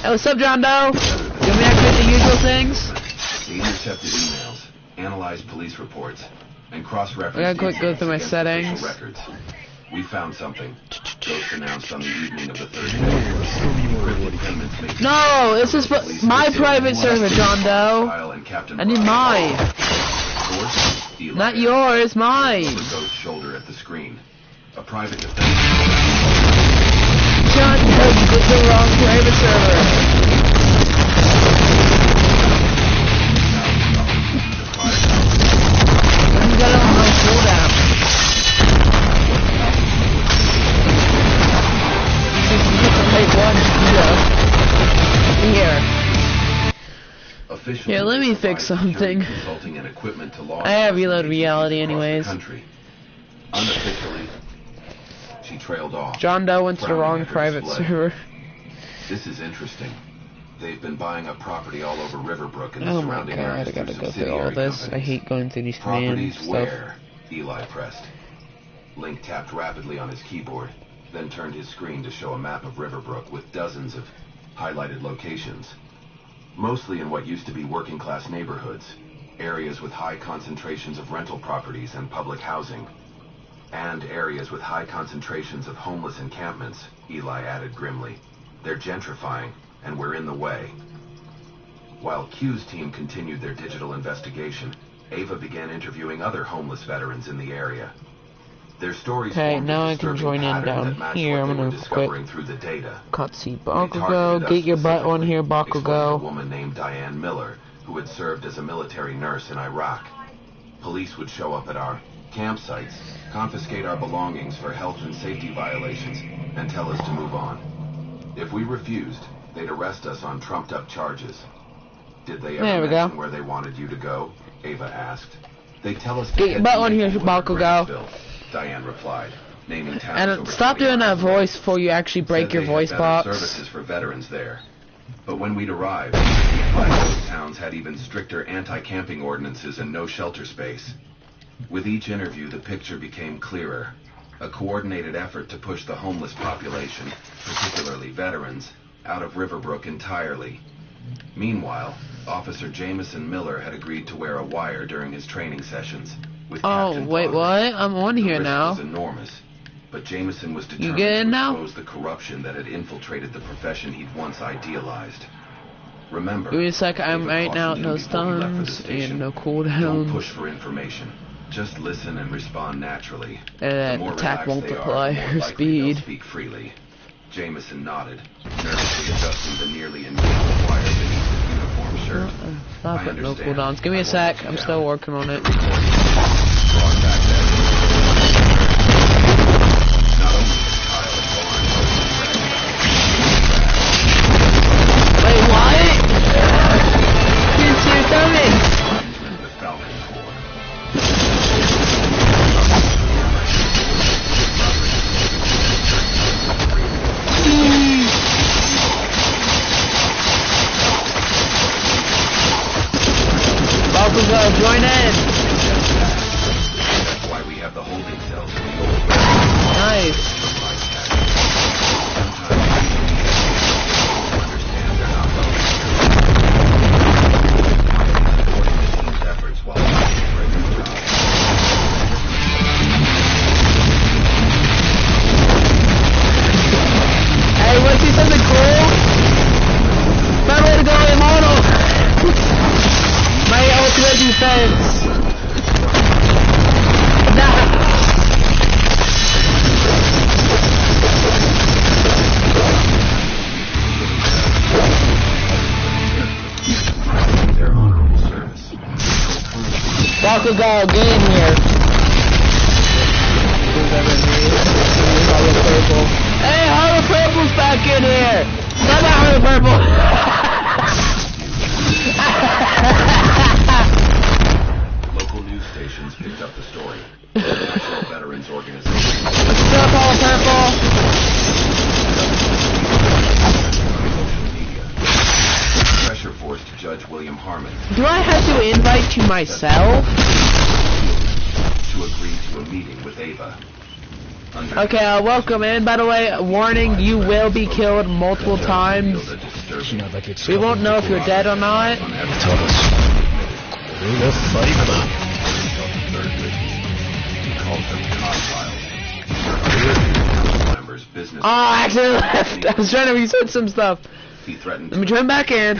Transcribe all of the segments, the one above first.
Hey, what's up, John Doe? You want me to activate the usual things? They intercepted emails, analyzed police reports, and cross-referenced I gotta go through my against settings. official records. We found something. Ghost announced on the evening of the third day. Encrypted payments made. No, this is my private server, John Doe. I need mine. Not yours, mine. The ghost shoulder at the screen. A private defense. John Doe, you did the wrong private server. You got it on my cooldown. Here, let me fix something. I have reload reality anyways. Unofficially, she trailed off. John Doe went to the wrong private server. This is interesting. They've been buying up property all over Riverbrook and the Oh my surrounding god, areas I gotta through go through all this. I hate going through these commands Properties stuff. where? Eli pressed. Link tapped rapidly on his keyboard, then turned his screen to show a map of Riverbrook with dozens of highlighted locations. Mostly in what used to be working-class neighborhoods, areas with high concentrations of rental properties and public housing, and areas with high concentrations of homeless encampments, Eli added grimly. They're gentrifying, and we're in the way. While Q's team continued their digital investigation, Ava began interviewing other homeless veterans in the area. Their stories Okay, now I can join in down here. I'm gonna quit. Through the data. Cutscene. Bakugo, get your butt on here, Bakugo. A woman named Diane Miller, who had served as a military nurse in Iraq. Police would show up at our campsites, confiscate our belongings for health and safety violations, and tell us to move on. If we refused, they'd arrest us on trumped-up charges. Did they ever mention where they wanted you to go? Ava asked. They tell us to get your butt on here, Bakugo. Diane replied, naming towns. And stop doing that voice before you actually break your voice box. Services for veterans there. But when we'd arrived, those towns had even stricter anti-camping ordinances and no shelter space. With each interview, the picture became clearer. A coordinated effort to push the homeless population, particularly veterans, out of Riverbrook entirely. Meanwhile, Officer Jameson Miller had agreed to wear a wire during his training sessions. Oh, wait, what? I'm on here now. Was enormous, but Jameson was determined to expose the corruption that had infiltrated the profession he'd once idealized. Remember, give me a sec, I'm right now, no stuns and no cooldowns. Don't push for information. Just listen and respond naturally. And attack multiplier speed. Speak freely. Jameson nodded, nervously adjusting the nearly invisible wire beneath his uniform shirt. Stop it, no cooldowns. Give me a sec, I'm still working on it. Wait, what? Can't see it coming. Bakugo, join in. That's why we have the holding cells in the old. Nice. Hey, wanna see something cool? Better way to go, Immortal. My ultimate defense. Nah. Bakugo, get in here. Hey, Hollow Purple's back in here. Not that Hollow Purple. Local news stations picked up the story. The National Veterans Organization. What's up, Hollow Purple? Social media. Pressure forced Judge William Harmon. Do I have to invite you myself? To agree to a meeting with Ava. Okay, welcome in. By the way, warning, you will be killed multiple times We won't know if you're dead or not. Oh, I accidentally left. I was trying to reset some stuff. He threatened. Let me turn back in.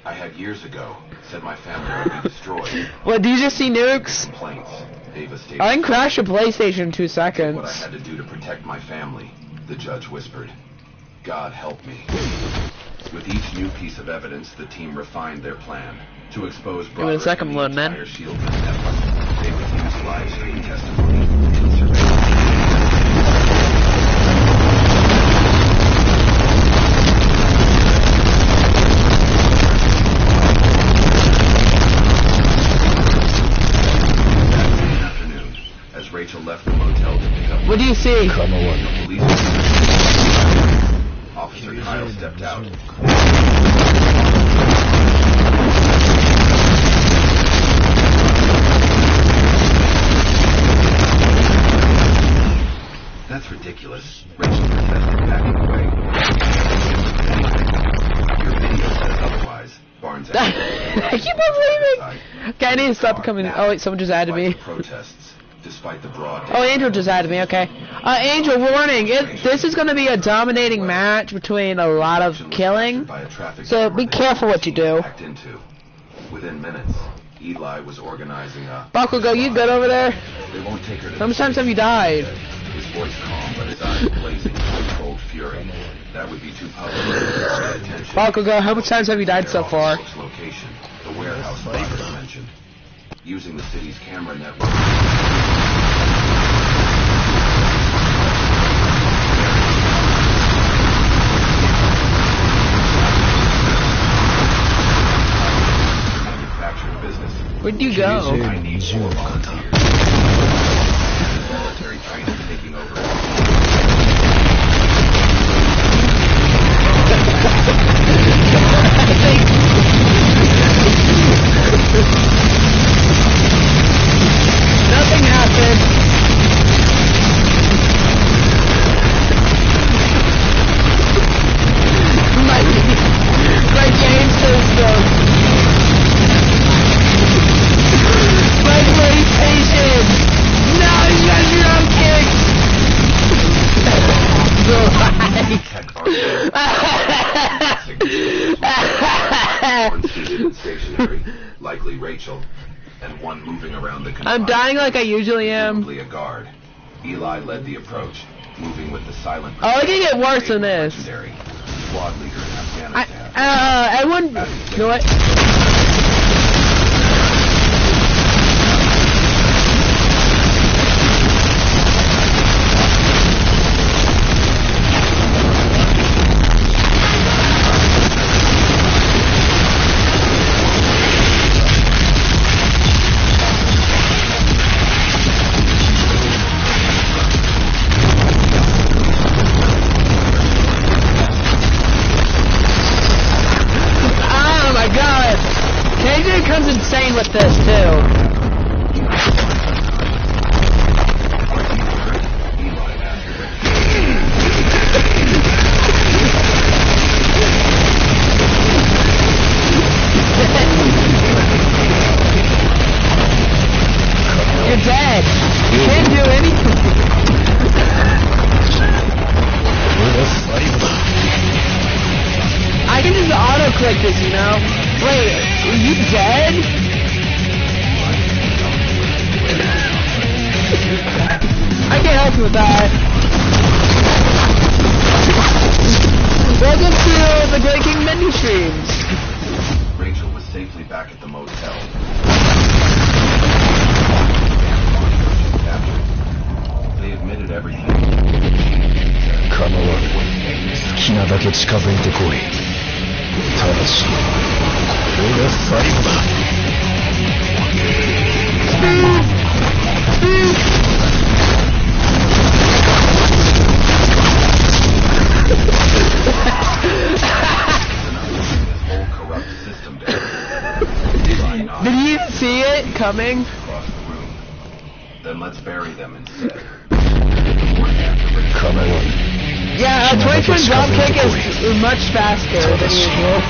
I had years ago said my family would be destroyed. What, do you just see nukes? Complaints, devastation. I can crash your PlayStation in 2 What I seconds. had to do to protect my family, the judge whispered. God help me. With each new piece of evidence, the team refined their plan to expose Give me a second, the load, man. entire Shield network. They would use live stream testimony and surveillance. Rachel left the motel to pick up. What do you see? Officer Kyle stepped out. That's ridiculous. Rachel protested, backing away. Your video says otherwise. Barnes. I keep on leaving. Okay, I need to stop coming. Oh wait, someone just added me. Protests. Despite the broad Oh, Angel just added me, okay. Angel, warning, this is going to be a dominating match between a lot of killing, so be careful what you do. Within minutes, Eli was organizing a... Bakugo, you good over there? They won't take her to How much times have you died? His voice calm, but his eyes blazing with controlled fury. That would be too public. Bakugo, how much times have you died so far? Location, the warehouse Robert mentioned. Using the city's camera network. Where'd you go? Military training taking over. Nothing happened. My game system. My PlayStation! No, you got your own kick! One stationary, likely Rachel, and one moving around the I'm dying like I usually am. A guard. Eli led the approach, moving with the silent. Oh, it can get worse than this. Squad leader in Afghanistan. I wouldn't. You know what? Becomes insane with this too. You're dead. You can't do anything. I can just auto-click this, you know? Wait, are you dead? I can't help you with that. Welcome to the Great King Bendy streams. Rachel was safely back at the motel. They admitted everything. 構わぬ。好きなだけ近づいてこい。ただし、これが最後だ。Did you see it coming? Then let's bury them instead. 構わぬ。Yeah, a 20 dropkick is much faster than usual.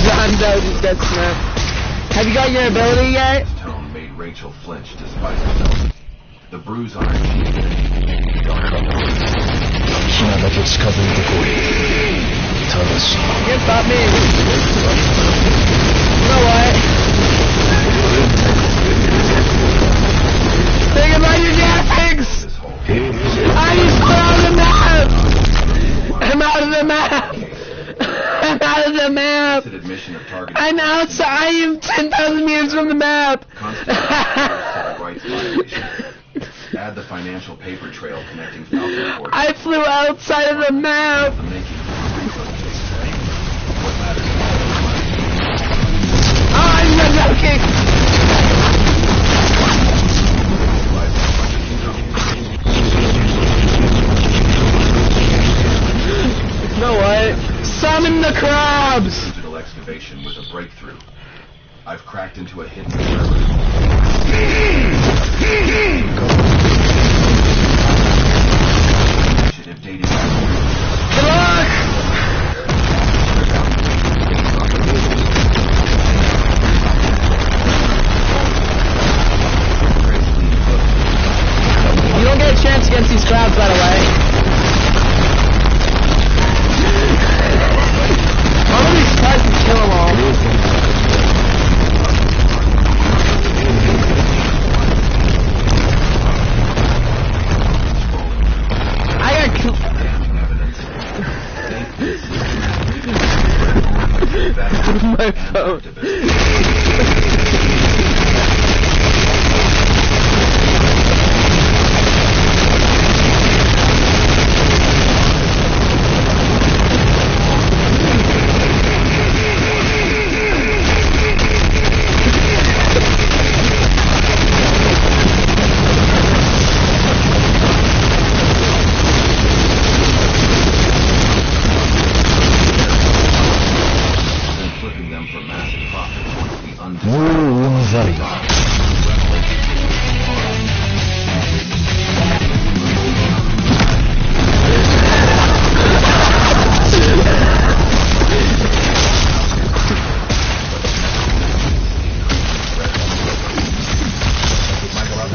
John Doe's dead snap. Have you got your ability yet? His tone made Rachel flinch despite herself. The bruise on her cheek dark. ヒナだけ近づいてこい。ただし You can stop me. You know what? Think about your graphics! I just put out of the map! I'm out of the map! I'm out of the map! I'm outside! I am 10,000 meters from the map! Add the financial paper trail connecting Falcon Port. I flew outside of the map! What matters Oh, I'm not joking! You know what? Summon the crabs! Digital excavation with a breakthrough. I've cracked into a hidden server. Dating Good luck! You don't get a chance against these crabs, by the way. I'm gonna be surprised to kill them all. I got my phone.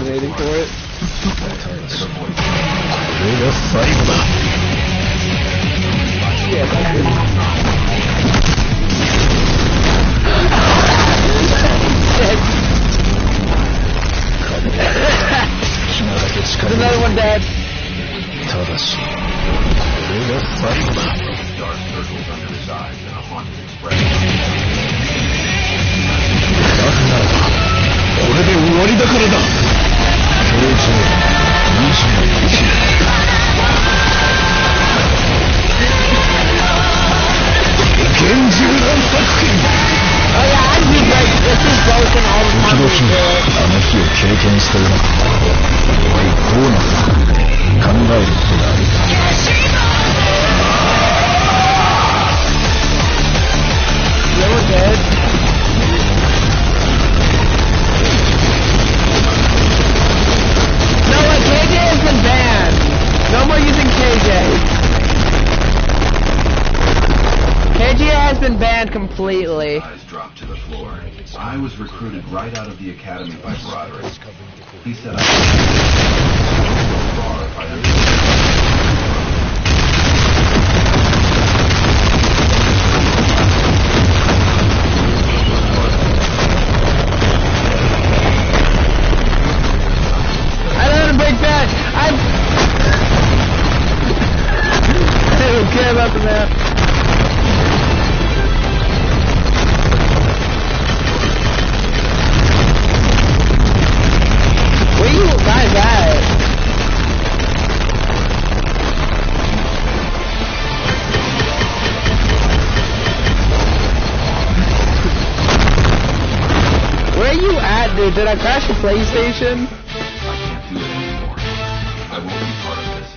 Waiting for it. Yeah, that's good. There's another one dead. Dark circles under his eyes and a haunted expression. これで終わりだからだ。表情21。厳重な作品。Oh yeah, I'd be like, this is broken all the time. 時々あの日を経験していなかった。おい、どうなんだ。考えることがある。You were dead. No, what, KJ has been banned. No more using KJ. KJ has been banned completely. Eyes dropped to the floor. I was recruited right out of the academy by Broderick. He said I far if I I don't want to break that. I don't care about the map. Where you guys at? Where are you at, dude? Did I crash your PlayStation? can't do it anymore. I won't be part of this.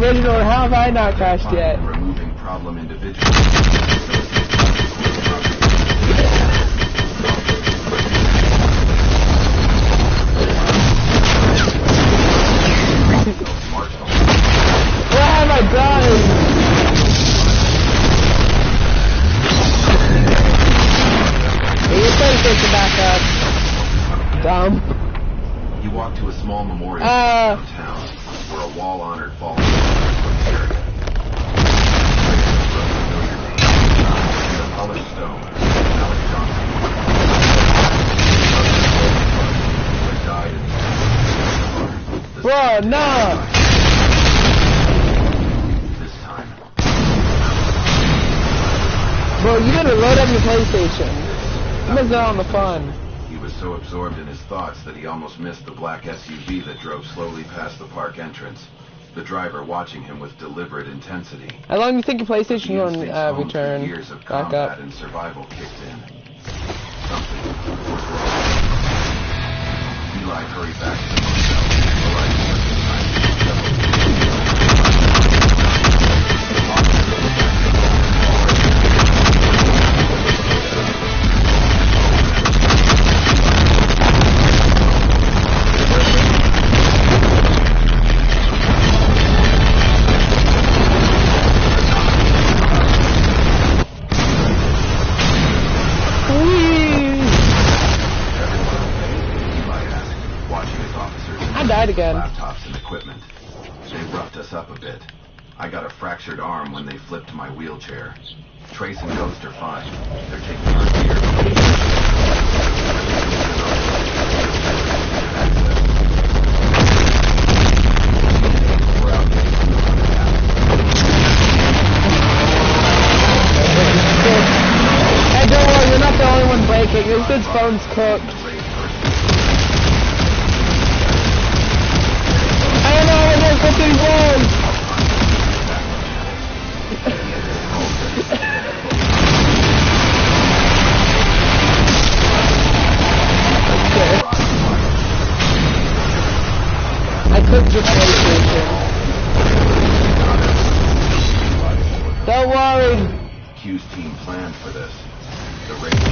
original, and how have I not crashed yet? Removing problem individuals. What have I done? Get your PlayStation back up. Dumb. You walk to a small memorial downtown where a wall-honored fallen area. The polished stone. Alex Johnson. Died in Bro, no! This time. Bro, you gotta load up your PlayStation. You missed out on the fun. He was so absorbed in his thoughts that he almost missed the black SUV that drove slowly past the park entrance, the driver watching him with deliberate intensity. How long do you think your PlayStation The will instincts honed through return years of back combat up? and survival kicked in. Something was wrong. Eli hurried back to the motel, arriving just in time to again. Laptops and equipment. They roughed us up a bit. I got a fractured arm when they flipped my wheelchair. Trace and Ghost are fine. They're taking our gear. We're out getting Hey, don't worry, you're not the only one breaking. This dude's phone's cooked. What did he want? I cooked your PlayStation. Don't worry. Q's team planned for this. The race.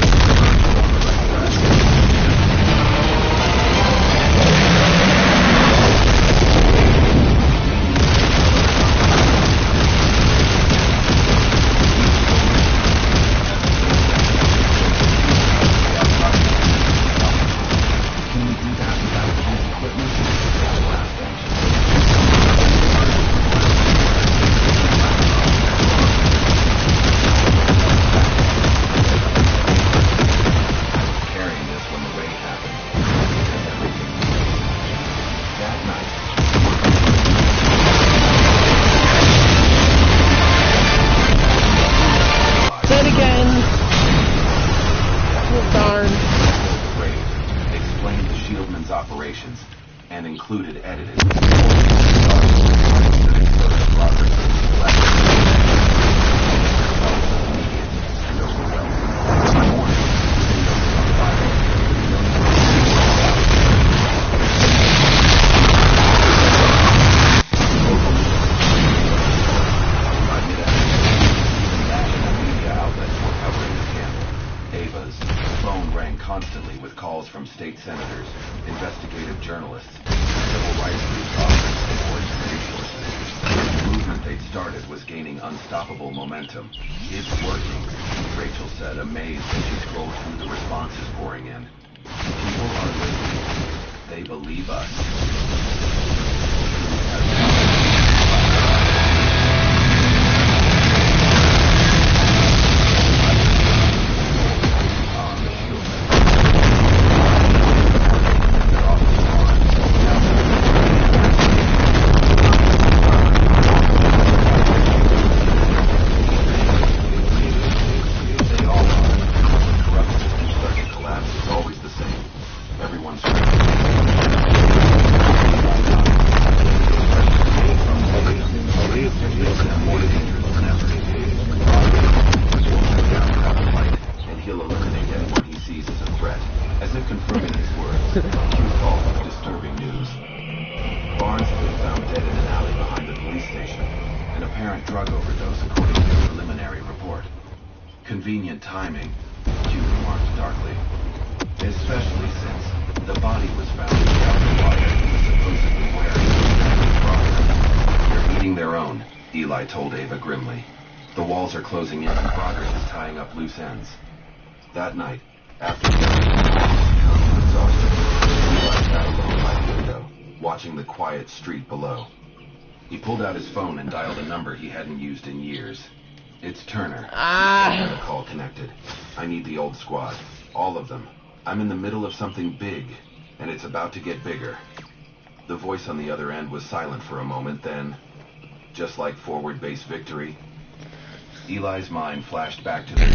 And included edited. Constantly with calls from state senators, investigative journalists, civil rights groups, and organized forces. The movement they'd started was gaining unstoppable momentum. It's working, Rachel said, amazed as she scrolled through the responses pouring in. People are listening. They believe us. As if confirming his words, Q called with disturbing news. Barnes had been found dead in an alley behind the police station. An apparent drug overdose according to a preliminary report. Convenient timing, Q remarked darkly. Especially since the body was found without the wire he was supposedly wearing to his brother. They're eating their own, Eli told Ava grimly. The walls are closing in and Broderick is tying up loose ends. That night, after the exhausted, Eli sat alone by the window, watching the quiet street below. He pulled out his phone and dialed a number he hadn't used in years. It's Turner. The call connected. I need the old squad. All of them. I'm in the middle of something big, and it's about to get bigger. The voice on the other end was silent for a moment, then, just like forward base victory, Eli's mind flashed back to their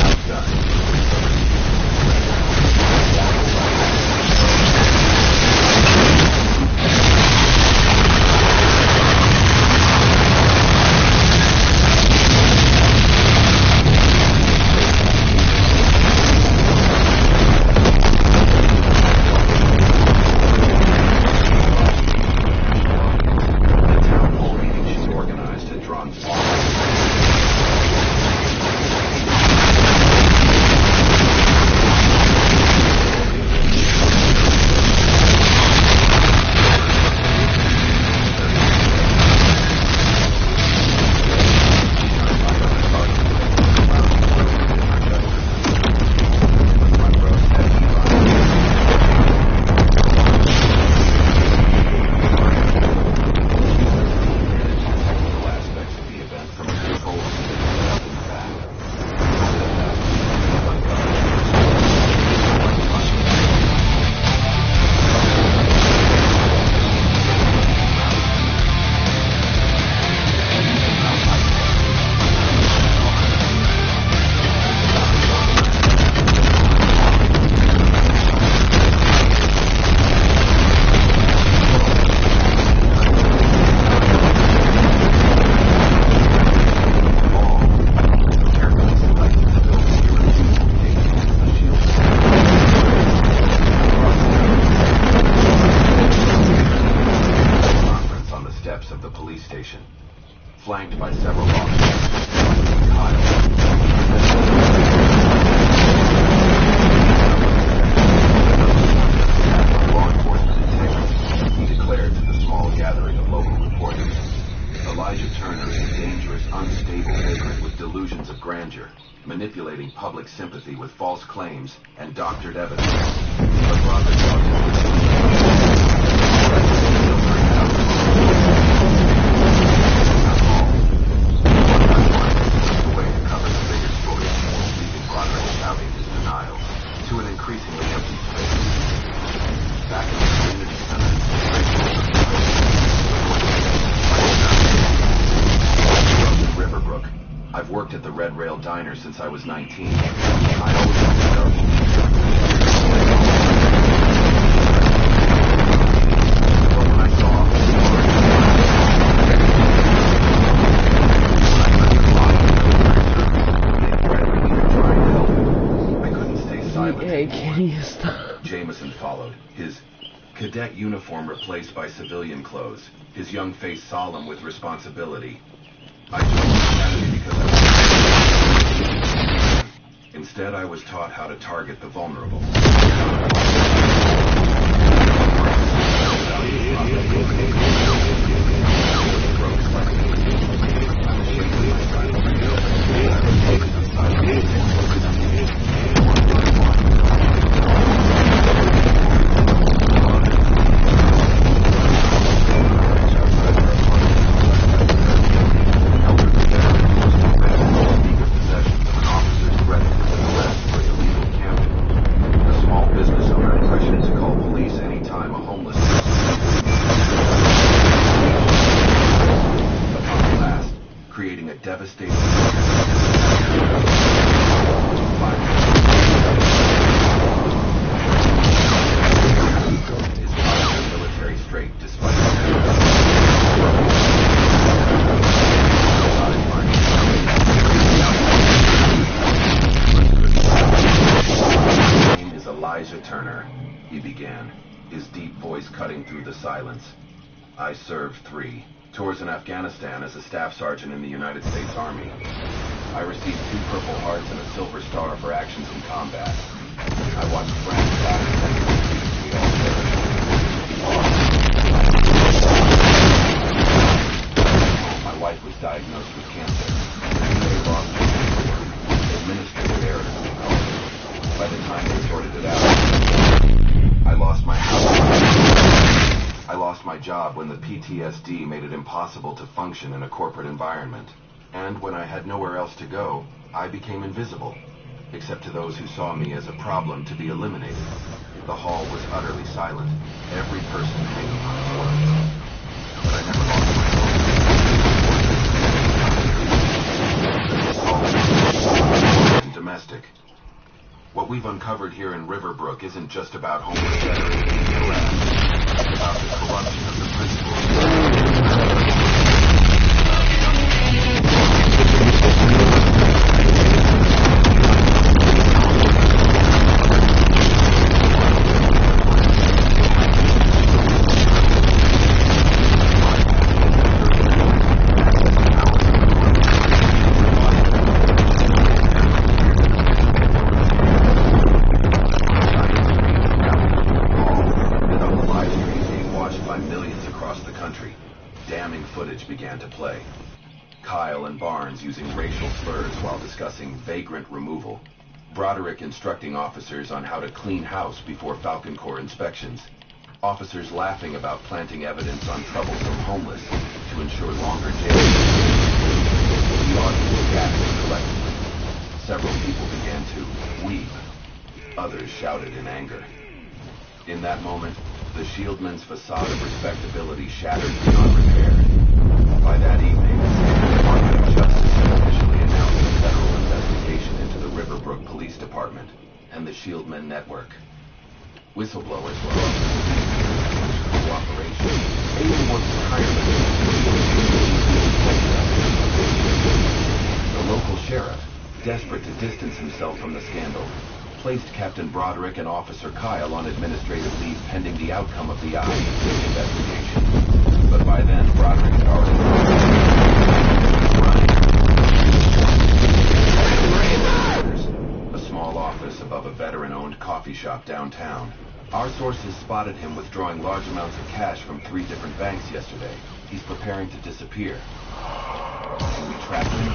outgunned. Flanked by several officers, law enforcement detectives, he declared to the small gathering of local reporters. Elijah Turner is a dangerous, unstable vagrant with delusions of grandeur, manipulating public sympathy with false claims and doctored evidence. But Robert to an increasingly empty space. Back in the community center, Riverbrook. I've worked at the Red Rail Diner since I was 19. I always wanted to but when I saw Hey, can you stop? Jameson followed, his cadet uniform replaced by civilian clothes, his young face solemn with responsibility. I joined the academy because instead I was taught how to target the vulnerable. Devastating. His military straight despite My name is Elijah Turner, he began. his deep voice cutting through the silence. I served 3 tours in Afghanistan as a staff sergeant in the United States Army. I received 2 Purple Hearts and a Silver Star for actions in combat. I watched friends die and we all perished. My wife was diagnosed with cancer. They lost her paperwork. Administrative errors. By the time they sorted it out, I lost my house. I lost my job when the PTSD made it impossible to function in a corporate environment. And when I had nowhere else to go, I became invisible, except to those who saw me as a problem to be eliminated. The hall was utterly silent, every person hanging on his words. But I never lost my home. Domestic. What we've uncovered here in Riverbrook isn't just about homeless veterans being harassed. It's about the corruption of the principles. Using racial slurs while discussing vagrant removal. Broderick instructing officers on how to clean house before Falcon Corps inspections. Officers laughing about planting evidence on troublesome homeless to ensure longer jail. The audience gathered collectively. Several people began to weep. Others shouted in anger. In that moment, the Shieldman's facade of respectability shattered beyond repair. By that evening, the Department of Justice had officially announced a federal investigation into the Riverbrook Police Department and the Shieldman Network. Whistleblowers were offered cooperation, even worked tirelessly. The local sheriff, desperate to distance himself from the scandal, placed Captain Broderick and Officer Kyle on administrative leave pending the outcome of the investigation. But by then, Broderick had already a small office above a veteran-owned coffee shop downtown. Our sources spotted him withdrawing large amounts of cash from 3 different banks yesterday. He's preparing to disappear. And we trapped him.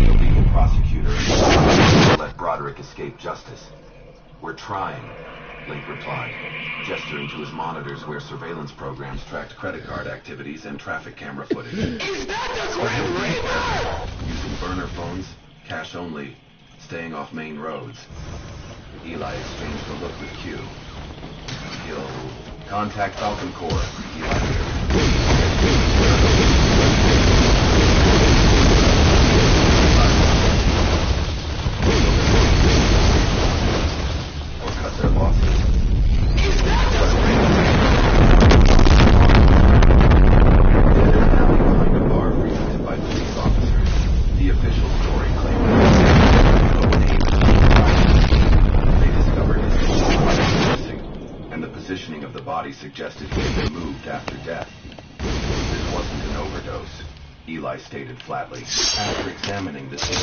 The legal prosecutor let Broderick escape justice. We're trying, Link replied, gesturing to his monitors where surveillance programs tracked credit card activities and traffic camera footage. Is that the Grim Reaper? Using burner phones, cash only, staying off main roads. Eli exchanged a look with Q. Kill. Contact Falcon Corps. Eli here. Or cut their losses. Is that the behind a bar frequented by police officers. The official story claimed they discovered his missing, and the positioning of the body suggested he had been moved after death. This wasn't an overdose, Eli stated flatly, after examining the scene.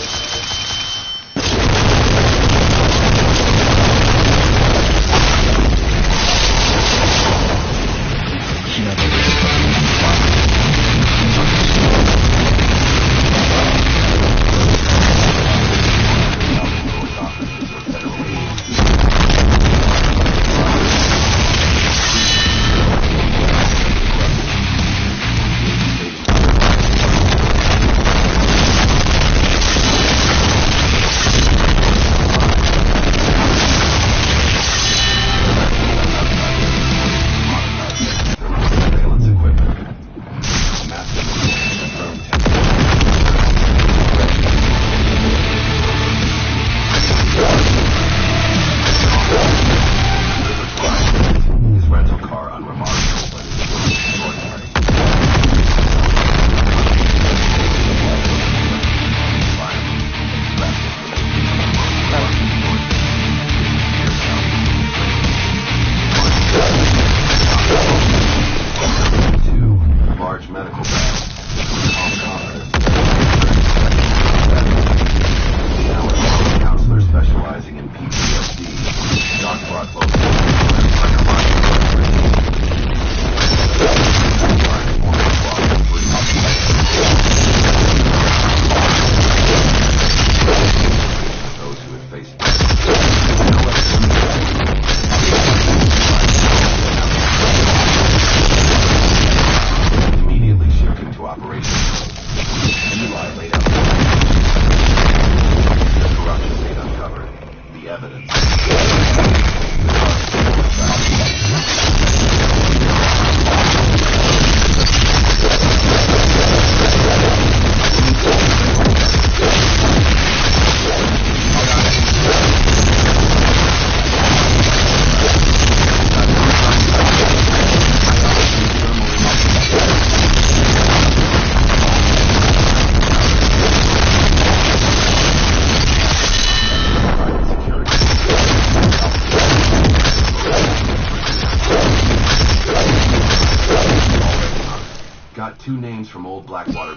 Got 2 names from old Blackwater.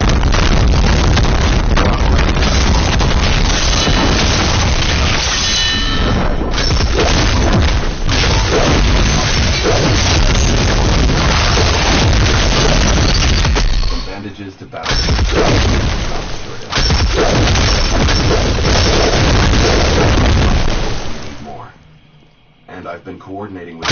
From bandages to battle. Need more. And I've been coordinating with